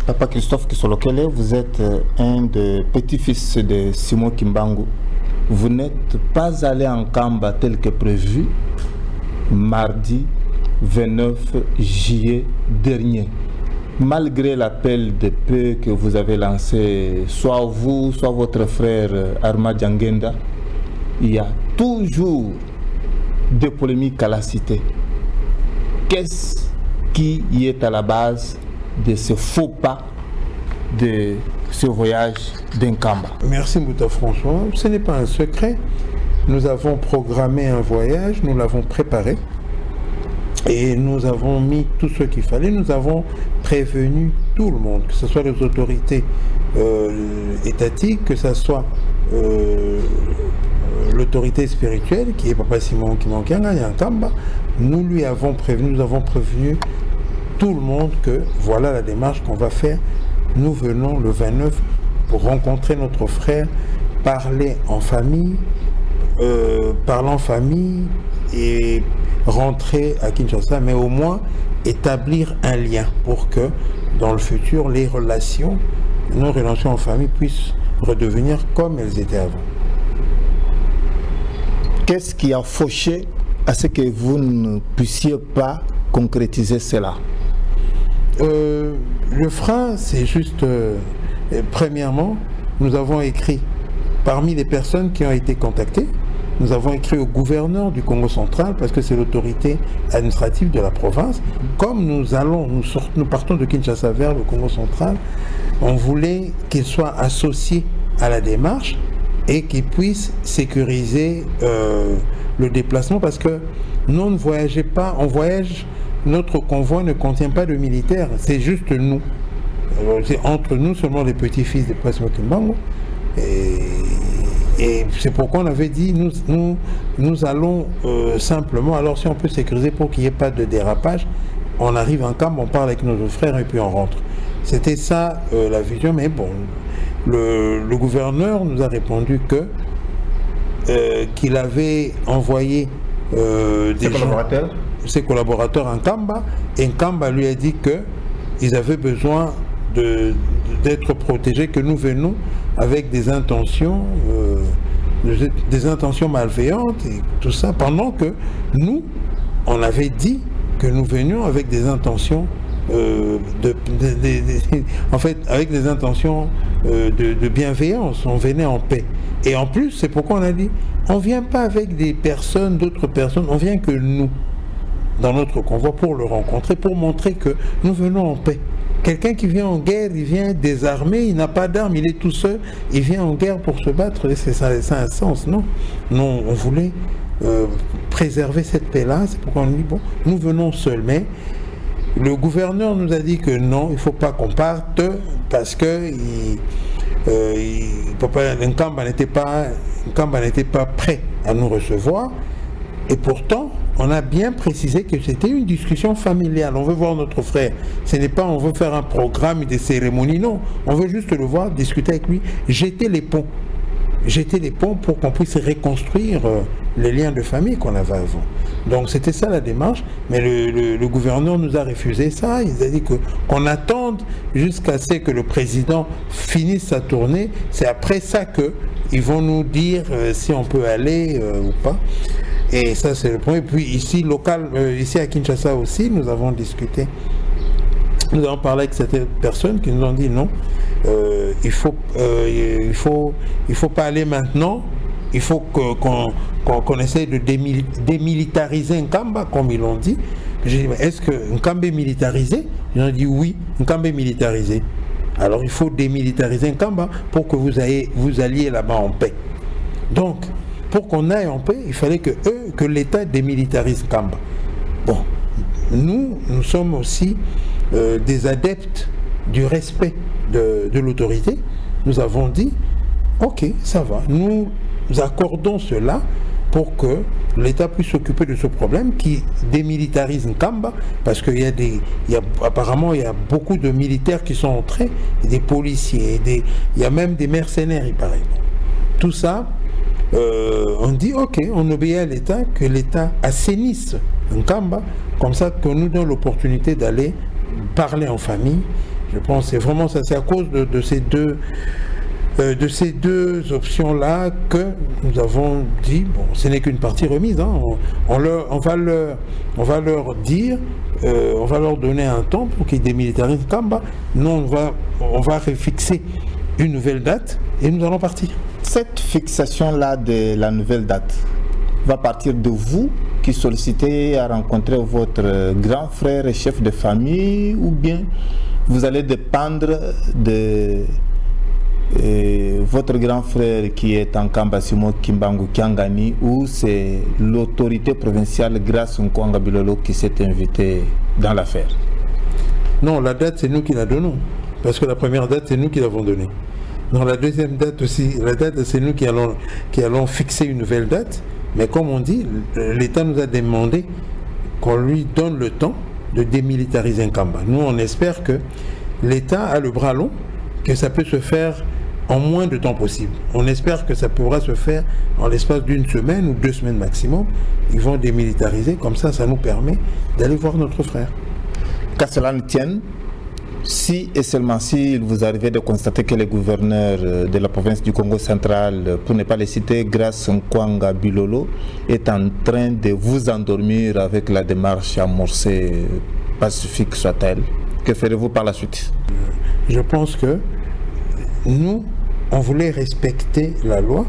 Papa Christophe Kisolokele, vous êtes un des petits-fils de Simon Kimbangu. Vous n'êtes pas allé en Kamba tel que prévu mardi 29 juillet dernier. Malgré l'appel de paix que vous avez lancé, soit vous, soit votre frère Arma Djangenda, il y a toujours des polémiques à la cité. Qu'est-ce qui est à la base de ce faux pas de ce voyage d'Nkamba? Merci Mbouta François. Ce n'est pas un secret. Nous avons programmé un voyage, nous l'avons préparé et nous avons mis tout ce qu'il fallait. Nous avons prévenu tout le monde, que ce soit les autorités étatiques, que ce soit l'autorité spirituelle qui est Papa Simon Kimankianga Yankamba. Nous lui avons prévenu, nous avons prévenu tout le monde que voilà la démarche qu'on va faire. Nous venons le 29 pour rencontrer notre frère, parler en famille, parler en famille et rentrer à Kinshasa, mais au moins établir un lien pour que dans le futur, les relations, nos relations en famille puissent redevenir comme elles étaient avant. Qu'est-ce qui a fauché à ce que vous ne puissiez pas concrétiser cela? Le frein, c'est juste, premièrement, nous avons écrit, parmi les personnes qui ont été contactées, nous avons écrit au gouverneur du Congo central, parce que c'est l'autorité administrative de la province. Comme nous partons de Kinshasa vers le Congo central, on voulait qu'il soit associé à la démarche et qu'il puisse sécuriser le déplacement, parce que nous on ne voyageait pas, on voyage, notre convoi ne contient pas de militaires, c'est juste nous. C'est entre nous seulement les petits-fils de Prince Mokimbango. Et c'est pourquoi on avait dit, nous allons simplement, alors si on peut sécuriser pour qu'il n'y ait pas de dérapage, on arrive en camp, on parle avec nos frères et puis on rentre. C'était ça la vision, mais bon, le gouverneur nous a répondu que qu'il avait envoyé ses collaborateurs en Kamba, et Kamba lui a dit qu'ils avaient besoin d'être protégés, que nous venons avec des intentions malveillantes et tout ça, pendant que nous, on avait dit que nous venions avec des intentions en fait, avec des intentions de bienveillance, on venait en paix. Et en plus, c'est pourquoi on a dit, on ne vient pas avec des personnes, d'autres personnes, on vient que nous, dans notre convoi, pour le rencontrer, pour montrer que nous venons en paix. Quelqu'un qui vient en guerre, il vient désarmé, il n'a pas d'armes, il est tout seul, il vient en guerre pour se battre, ça a un sens, non? Non, on voulait préserver cette paix-là, c'est pourquoi on dit, bon, nous venons seuls, mais le gouverneur nous a dit que non, il ne faut pas qu'on parte, parce que Nkamba n'était pas prêt à nous recevoir, et pourtant, on a bien précisé que c'était une discussion familiale. On veut voir notre frère. Ce n'est pas on veut faire un programme de cérémonie, non. On veut juste le voir, discuter avec lui, jeter les ponts. Jeter les ponts pour qu'on puisse reconstruire les liens de famille qu'on avait avant. Donc c'était ça la démarche, mais le gouverneur nous a refusé ça. Il a dit qu'on attende jusqu'à ce que le président finisse sa tournée. C'est après ça qu'ils vont nous dire si on peut aller ou pas. Et ça c'est le point. Et puis ici, ici à Kinshasa aussi, nous avons discuté. Nous avons parlé avec certaines personnes qui nous ont dit non, il faut pas aller maintenant. Il faut qu'on essaye de démilitariser Nkamba, comme ils l'ont dit. J'ai dit, est-ce que Nkamba est militarisé? Ils ont dit oui, Nkamba est militarisé. Alors il faut démilitariser Nkamba pour que vous alliez là-bas en paix. Donc, pour qu'on aille en paix, il fallait que l'État démilitarise Nkamba. Bon, nous sommes aussi des adeptes du respect de l'autorité. Nous avons dit, ok, ça va, nous accordons cela pour que l'État puisse s'occuper de ce problème qui démilitarise Nkamba, parce qu'il apparemment il y a beaucoup de militaires qui sont entrés, des policiers, il y a même des mercenaires, il paraît. Tout ça, on dit ok, on obéit à l'État, que l'État assainisse Nkamba, comme ça qu'on nous donne l'opportunité d'aller parler en famille, Je pense que c'est vraiment ça, c'est à cause de ces deux options-là que nous avons dit, bon, ce n'est qu'une partie remise, hein, on va leur dire, on va leur donner un temps pour qu'ils démilitarisent Kamba. Nous, on va refixer une nouvelle date et nous allons partir. Cette fixation-là de la nouvelle date va partir de vous qui sollicitez à rencontrer votre grand frère et chef de famille, ou bien vous allez dépendre de votre grand frère qui est en Kamba Simon Kimbangu Kiangani, ou c'est l'autorité provinciale Grace Nkwanga Bilolo qui s'est invitée dans l'affaire? Non, la date c'est nous qui la donnons, parce que la première date c'est nous qui l'avons donnée. Dans la deuxième date aussi, la date c'est nous qui allons fixer une nouvelle date, mais comme on dit, l'État nous a demandé qu'on lui donne le temps de démilitariser Nkamba. Nous on espère que l'État a le bras long, que ça peut se faire en moins de temps possible. On espère que ça pourra se faire en l'espace d'une semaine ou 2 semaines maximum. Ils vont démilitariser, comme ça, ça nous permet d'aller voir notre frère. Qu'à cela ne tienne, si et seulement si il vous arrivait de constater que le gouverneur de la province du Congo central, pour ne pas les citer, Grace Nkwanga Bilolo, est en train de vous endormir avec la démarche amorcée, pacifique soit-elle, que ferez-vous par la suite? Je pense que nous, on voulait respecter la loi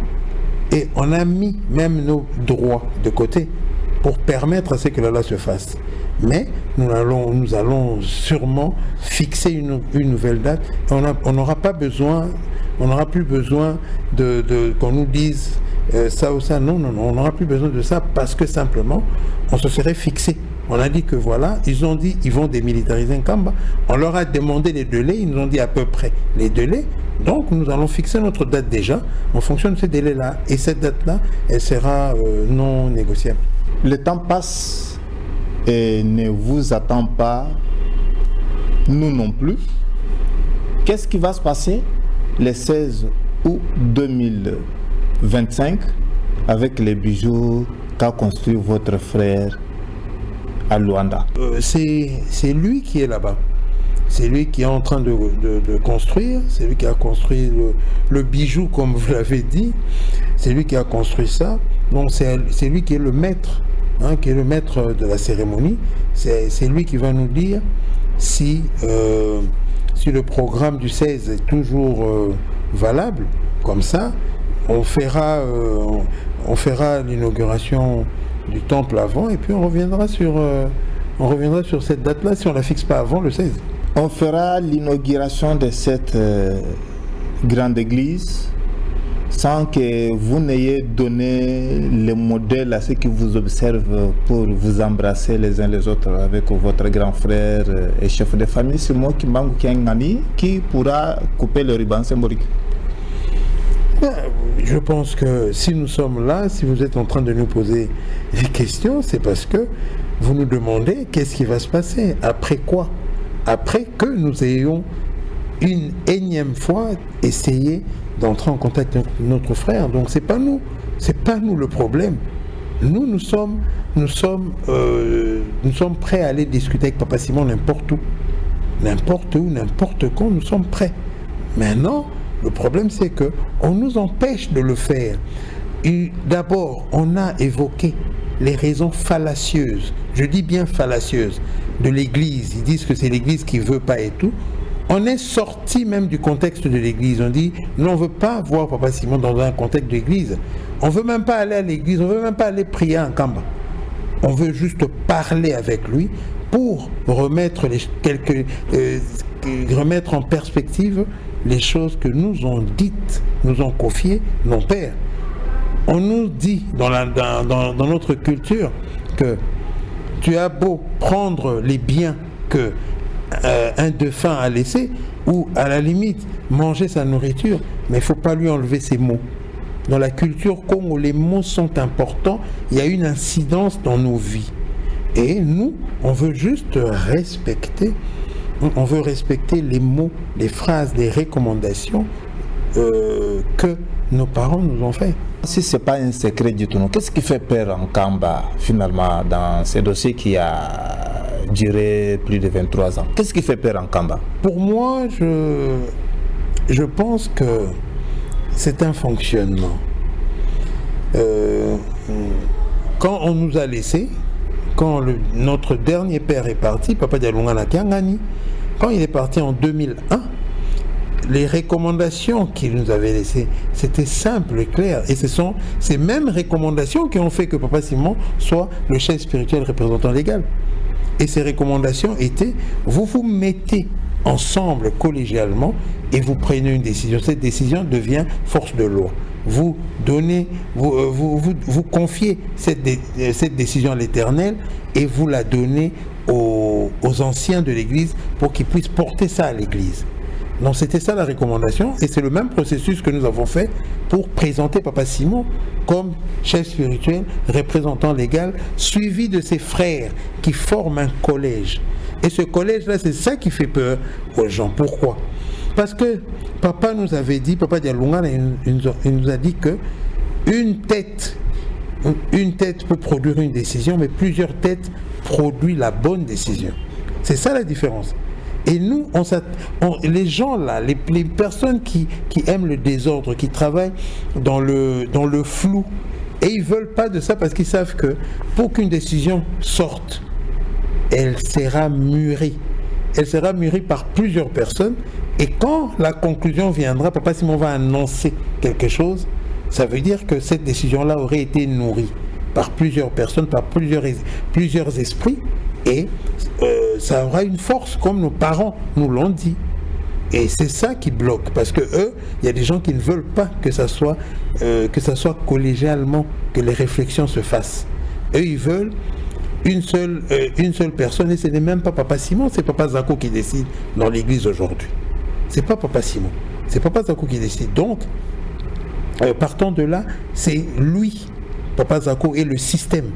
et on a mis même nos droits de côté pour permettre à ce que la loi se fasse. Mais nous allons sûrement fixer une nouvelle date. On n'aura pas besoin, on n'aura plus besoin qu'on nous dise ça ou ça. Non, on n'aura plus besoin de ça parce que simplement, on se serait fixé. On a dit que voilà, ils ont dit ils vont démilitariser Nkamba. On leur a demandé les délais, ils nous ont dit à peu près les délais. Donc nous allons fixer notre date déjà en fonction de ces délais-là. Et cette date-là, elle sera non négociable. Le temps passe et ne vous attend pas, nous non plus. Qu'est-ce qui va se passer le 16 août 2025 avec les bijoux qu'a construit votre frère à Luanda? C'est lui qui est là-bas. C'est lui qui est en train de construire. C'est lui qui a construit le bijou, comme vous l'avez dit. C'est lui qui a construit ça. Donc c'est lui qui est le maître, hein, qui est le maître de la cérémonie. C'est lui qui va nous dire si le programme du 16 est toujours valable. Comme ça, on fera l'inauguration du temple avant et puis on reviendra sur cette date-là si on ne la fixe pas avant le 16. On fera l'inauguration de cette grande église sans que vous n'ayez donné le modèle à ceux qui vous observent pour vous embrasser les uns les autres avec votre grand frère et chef de famille, Simon Kimbangu Kiangani, qui pourra couper le ruban symbolique. Je pense que si nous sommes là, si vous êtes en train de nous poser des questions, c'est parce que vous nous demandez qu'est-ce qui va se passer, après quoi? Après que nous ayons une énième fois essayé d'entrer en contact avec notre frère. Donc c'est pas nous le problème. Nous sommes prêts à aller discuter avec Papa Simon n'importe où, n'importe quand, nous sommes prêts. Maintenant, le problème c'est que on nous empêche de le faire. D'abord, on a évoqué les raisons fallacieuses, je dis bien fallacieuses, de l'Église. Ils disent que c'est l'Église qui ne veut pas et tout. On est sorti même du contexte de l'Église. On dit, non, on ne veut pas voir Papa Simon dans un contexte d'Église. On ne veut même pas aller à l'Église, on ne veut même pas aller prier en Kamba. On veut juste parler avec lui pour remettre remettre en perspective les choses que nous ont dites, nous ont confiées nos pères. On nous dit dans notre culture que tu as beau prendre les biens que un défunt a laissé, ou à la limite manger sa nourriture, mais il ne faut pas lui enlever ses mots. Dans la culture Congo, les mots sont importants, il y a une incidence dans nos vies. Et nous, on veut juste respecter, les mots, les phrases, les recommandations que nos parents nous ont fait. Si ce n'est pas un secret du tout, qu'est-ce qui fait peur en Kamba finalement dans ces dossiers qui a durer plus de 23 ans. Qu'est-ce qui fait peur en Kamba? Pour moi, je pense que c'est un fonctionnement. Quand on nous a laissés, quand notre dernier père est parti, Papa Dialunga Kiangani, quand il est parti en 2001, les recommandations qu'il nous avait laissées, c'était simple et clair. Et ce sont ces mêmes recommandations qui ont fait que Papa Simon soit le chef spirituel représentant légal. Et ces recommandations étaient, vous vous mettez ensemble collégialement et vous prenez une décision. Cette décision devient force de loi. Vous donnez, vous confiez cette décision à l'Éternel et vous la donnez aux anciens de l'Église pour qu'ils puissent porter ça à l'Église. Donc c'était ça la recommandation et c'est le même processus que nous avons fait pour présenter Papa Simon comme chef spirituel, représentant légal, suivi de ses frères qui forment un collège. Et ce collège-là, c'est ça qui fait peur aux gens. Pourquoi? Parce que Papa nous avait dit, Papa Dialunga, il nous a dit que une tête peut produire une décision, mais plusieurs têtes produisent la bonne décision. C'est ça la différence. Et nous, les gens là, les personnes qui aiment le désordre, qui travaillent dans le flou, et ils ne veulent pas de ça parce qu'ils savent que pour qu'une décision sorte, elle sera mûrie. Elle sera mûrie par plusieurs personnes. Et quand la conclusion viendra, Papa Simon va annoncer quelque chose, ça veut dire que cette décision-là aurait été nourrie par plusieurs personnes, par plusieurs esprits, et ça aura une force, comme nos parents nous l'ont dit. Et c'est ça qui bloque, parce que eux, il y a des gens qui ne veulent pas que ça soit collégialement, que les réflexions se fassent. Eux, ils veulent une seule personne, et ce n'est même pas Papa Simon, c'est Papa Zako qui décide dans l'église aujourd'hui. C'est pas Papa Simon, c'est Papa Zako qui décide. Donc, partant de là, c'est lui, Papa Zako, et le système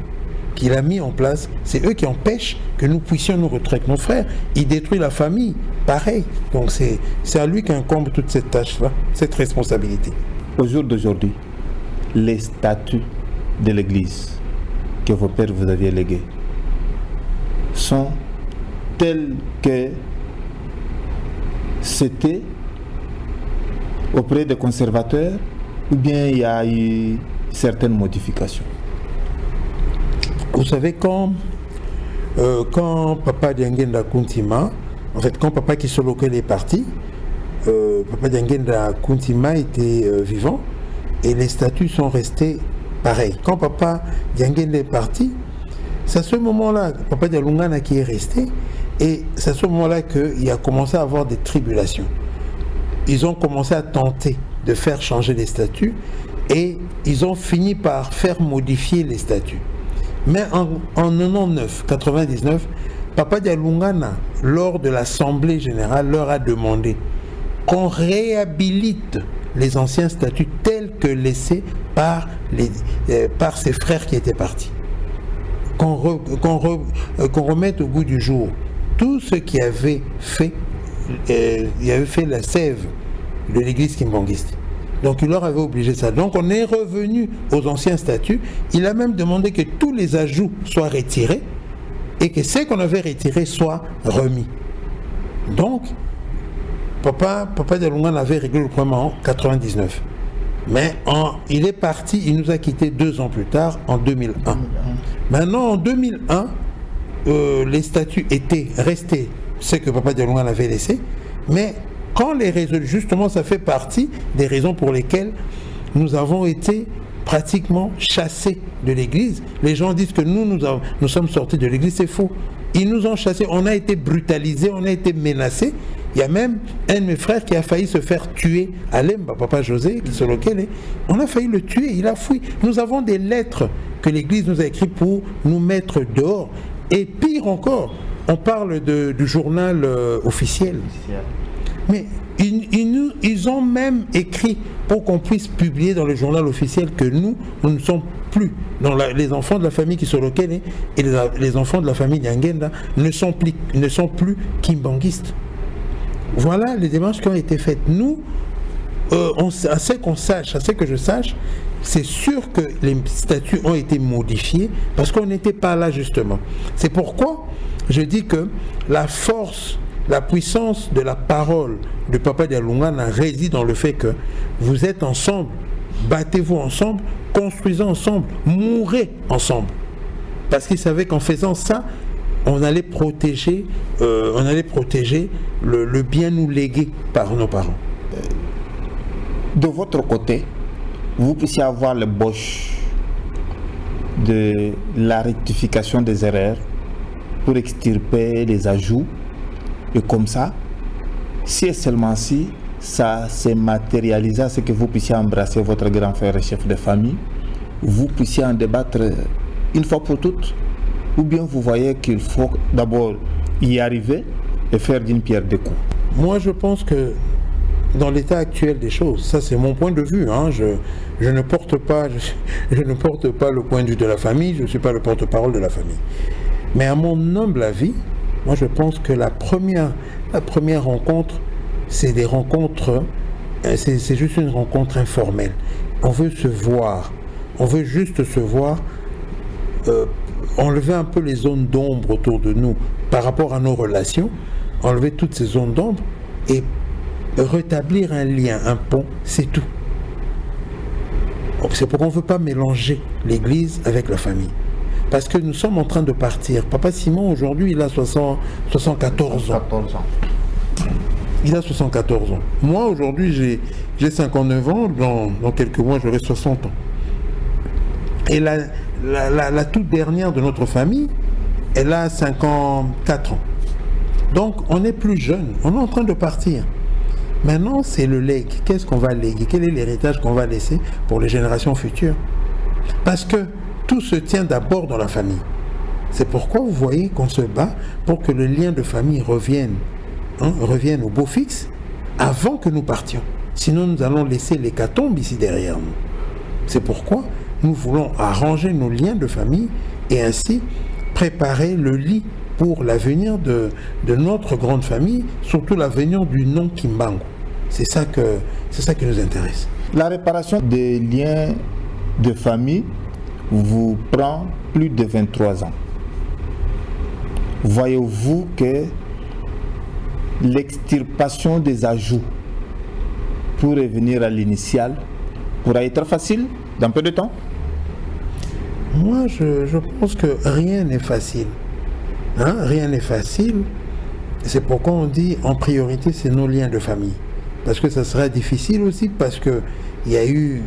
qu'il a mis en place, c'est eux qui empêchent que nous puissions nous retrouver avec nos frères. Il détruit la famille, pareil. Donc c'est à lui qu'incombe toute cette tâche-là, cette responsabilité. Au jour d'aujourd'hui, les statuts de l'Église que vos pères vous aviez légués sont tels que c'était auprès des conservateurs, ou bien il y a eu certaines modifications? Vous savez, quand Papa Diangenda Kuntima, en fait, quand Papa Kisolokel est parti, Papa Diangenda Kuntima était vivant et les statuts sont restés pareils. Quand Papa Diangenda est parti, c'est à ce moment-là, Papa Dialungana qui est resté, et c'est à ce moment-là qu'il a commencé à avoir des tribulations. Ils ont commencé à tenter de faire changer les statuts et ils ont fini par faire modifier les statuts. Mais en 99, Papa Dialungana, lors de l'Assemblée générale, leur a demandé qu'on réhabilite les anciens statuts tels que laissés par ses frères qui étaient partis. Qu'on remette au goût du jour tout ce qui avait fait, la sève de l'église kimbanguiste. Donc il leur avait obligé ça. Donc on est revenu aux anciens statuts. Il a même demandé que tous les ajouts soient retirés et que ce qu'on avait retiré soit remis. Donc Papa Dialunga avait réglé le problème en 99. Mais il est parti, il nous a quittés 2 ans plus tard, en 2001. Maintenant, en 2001, les statuts étaient restés, ce que Papa Dialunga avait laissé, mais quand les raisons, justement, ça fait partie des raisons pour lesquelles nous avons été pratiquement chassés de l'église. Les gens disent que nous sommes sortis de l'église, c'est faux. Ils nous ont chassés, on a été brutalisés, on a été menacés. Il y a même un de mes frères qui a failli se faire tuer à Lemba, Papa José, sur lequel on a failli le tuer, il a fui. Nous avons des lettres que l'église nous a écrites pour nous mettre dehors. Et pire encore, on parle du journal officiel. Mais ils ont même écrit pour qu'on puisse publier dans le journal officiel que nous ne sommes plus dans les enfants de la famille Kisolokel et les enfants de la famille Diangenda ne sont plus kimbanguistes. Voilà les démarches qui ont été faites. Nous, à ce que je sache, c'est sûr que les statuts ont été modifiés parce qu'on n'était pas là justement. C'est pourquoi Je dis que la force, la puissance de la parole de Papa Dialungana réside dans le fait que vous êtes ensemble, battez-vous ensemble, construisez ensemble, mourrez ensemble. Parce qu'il savait qu'en faisant ça, on allait protéger le bien nous légué par nos parents. De votre côté, vous puissiez avoir le boche de la rectification des erreurs pour extirper les ajouts, et comme ça, si et seulement si ça s'est matérialisé à ce que vous puissiez embrasser votre grand frère et chef de famille, vous puissiez en débattre une fois pour toutes, ou bien vous voyez qu'il faut d'abord y arriver et faire d'une pierre deux coups? Moi, je pense que dans l'état actuel des choses, ça c'est mon point de vue, hein, je ne porte pas le point de vue de la famille, je ne suis pas le porte-parole de la famille. Mais à mon humble avis, moi je pense que la première rencontre, c'est des rencontres, c'est juste une rencontre informelle. On veut se voir, on veut juste se voir, enlever un peu les zones d'ombre autour de nous par rapport à nos relations, enlever toutes ces zones d'ombre et rétablir un lien, un pont, c'est tout. C'est pourquoi on ne veut pas mélanger l'église avec la famille. Parce que nous sommes en train de partir. Papa Simon, aujourd'hui, il a 74 ans. Il a 74 ans. Moi, aujourd'hui, j'ai 59 ans. Dans quelques mois, j'aurai 60 ans. Et la toute dernière de notre famille, elle a 54 ans. Donc, on est plus jeune. On est en train de partir. Maintenant, c'est le legs. Qu'est-ce qu'on va léguer? Quel est l'héritage qu'on va laisser pour les générations futures? Parce que tout se tient d'abord dans la famille. C'est pourquoi vous voyez qu'on se bat pour que le lien de famille revienne au beau fixe avant que nous partions. Sinon, nous allons laisser l'hécatombe ici derrière nous. C'est pourquoi nous voulons arranger nos liens de famille et ainsi préparer le lit pour l'avenir de notre grande famille, surtout l'avenir du nom Kimbangu. C'est ça qui nous intéresse. La réparation des liens de famille vous prend plus de 23 ans. Voyez-vous que l'extirpation des ajouts pour revenir à l'initial pourra être facile dans peu de temps? Moi, je pense que rien n'est facile. Rien n'est facile. C'est pourquoi on dit en priorité c'est nos liens de famille. Parce que ça sera difficile aussi parce que il y a eu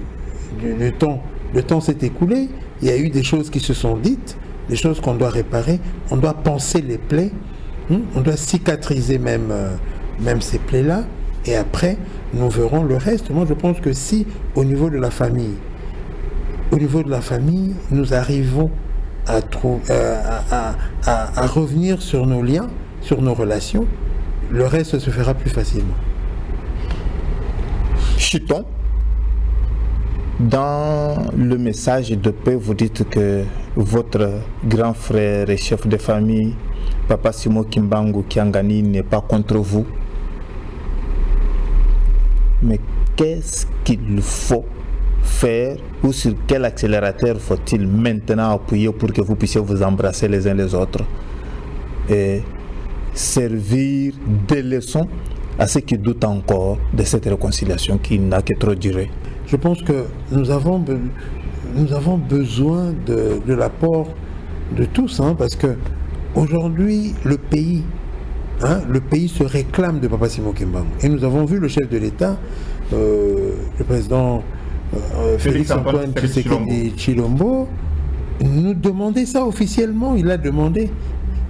le temps s'est écoulé, il y a eu des choses qui se sont dites, des choses qu'on doit réparer, on doit penser les plaies, on doit cicatriser même ces plaies-là, et après nous verrons le reste. Moi je pense que si au niveau de la famille, nous arrivons à revenir sur nos liens, sur nos relations, le reste se fera plus facilement. Chiton, dans le message de paix, vous dites que votre grand frère et chef de famille, Papa Simon Kimbangu Kiangani, n'est pas contre vous. Mais qu'est-ce qu'il faut faire ou sur quel accélérateur faut-il maintenant appuyer pour que vous puissiez vous embrasser les uns les autres et servir de leçons à ceux qui doutent encore de cette réconciliation qui n'a que trop duré? Je pense que nous avons besoin de l'apport de tous, parce que aujourd'hui le pays se réclame de Papa Simon Kimbangu. Et nous avons vu le chef de l'État, le président Félix-Antoine Tshisekedi Tshilombo, nous demander ça officiellement. Il a demandé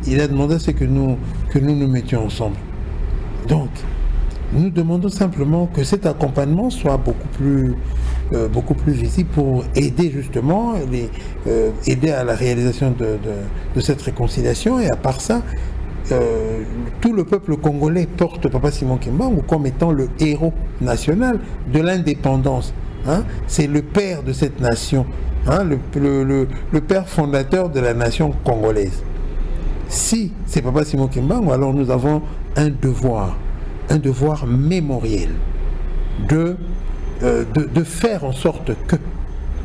à ce que nous nous mettions ensemble. Donc, nous demandons simplement que cet accompagnement soit beaucoup plus visible pour aider justement, aider à la réalisation de cette réconciliation. Et à part ça, tout le peuple congolais porte Papa Simon Kimbangu comme étant le héros national de l'indépendance. C'est le père de cette nation, le père fondateur de la nation congolaise. Si c'est Papa Simon Kimbangu, alors nous avons un devoir mémoriel de faire en sorte que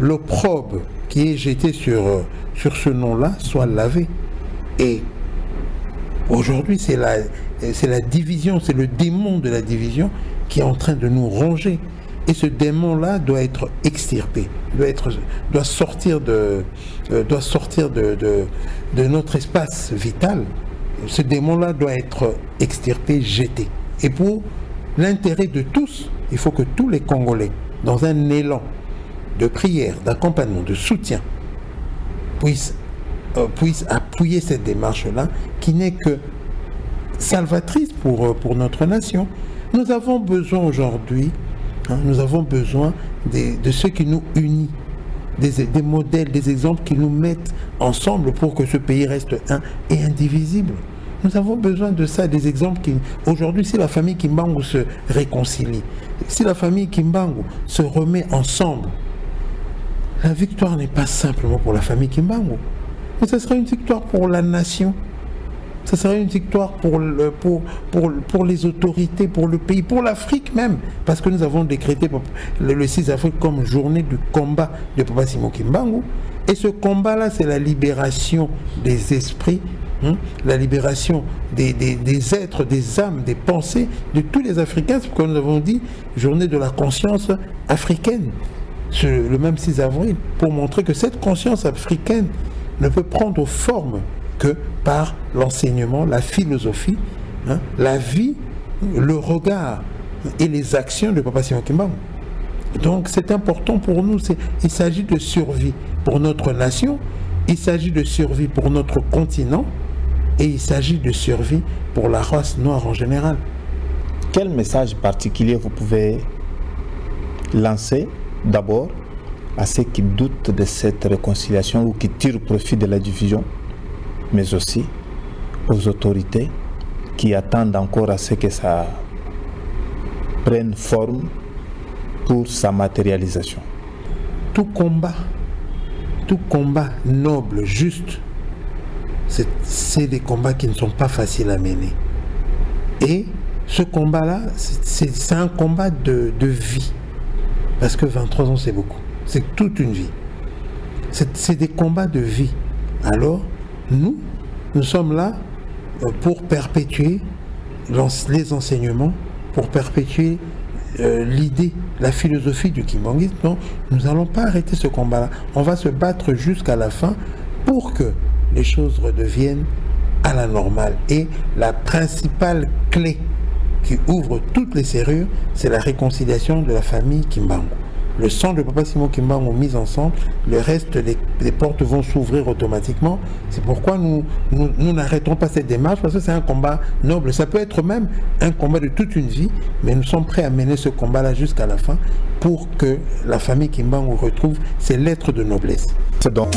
l'opprobre qui est jeté sur ce nom-là soit lavé. Et Aujourd'hui, c'est la division, c'est le démon de la division qui est en train de nous ronger. Et ce démon-là doit être extirpé, doit sortir de notre espace vital. Ce démon-là doit être extirpé, jeté. Et pour l'intérêt de tous, il faut que tous les Congolais, dans un élan de prière, d'accompagnement, de soutien, puissent appuyer cette démarche-là, qui n'est que salvatrice pour notre nation. Nous avons besoin aujourd'hui, nous avons besoin de ce qui nous unit, des modèles, des exemples qui nous mettent ensemble pour que ce pays reste un et indivisible. Nous avons besoin de ça, des exemples qui... Aujourd'hui, si la famille Kimbangu se réconcilie, si la famille Kimbangu se remet ensemble, la victoire n'est pas simplement pour la famille Kimbangu, mais ce sera une victoire pour la nation. Ce sera une victoire pour les autorités, pour le pays, pour l'Afrique même. Parce que nous avons décrété le 6 avril comme journée du combat de Papa Simon Kimbangu. Et ce combat-là, c'est la libération des esprits, la libération des êtres, des âmes, des pensées de tous les Africains. C'est pourquoi nous avons dit journée de la conscience africaine, le même 6 avril, pour montrer que cette conscience africaine ne peut prendre forme que par l'enseignement, la philosophie, la vie, le regard et les actions de Papa Simon Kimbangu. Donc c'est important pour nous, il s'agit de survie pour notre nation, il s'agit de survie pour notre continent et il s'agit de survie pour la race noire en général. Quel message particulier vous pouvez lancer d'abord à ceux qui doutent de cette réconciliation ou qui tirent profit de la division, mais aussi aux autorités qui attendent encore à ce que ça prenne forme pour sa matérialisation? Tout combat noble, juste, c'est des combats qui ne sont pas faciles à mener. Et ce combat-là, c'est un combat de vie. Parce que 23 ans, c'est beaucoup. C'est toute une vie. C'est des combats de vie. Alors, nous sommes là pour perpétuer les enseignements, pour perpétuer l'idée, la philosophie du kimbanguisme. Non, nous n'allons pas arrêter ce combat-là. On va se battre jusqu'à la fin pour que les choses redeviennent à la normale. Et la principale clé qui ouvre toutes les serrures, c'est la réconciliation de la famille Kimbangu. Le sang de Papa Simon Kimbangu mis ensemble, le reste, les portes vont s'ouvrir automatiquement. C'est pourquoi nous n'arrêtons pas cette démarche, parce que c'est un combat noble. Ça peut être même un combat de toute une vie, mais nous sommes prêts à mener ce combat-là jusqu'à la fin pour que la famille Kimbangu retrouve ses lettres de noblesse. C'est donc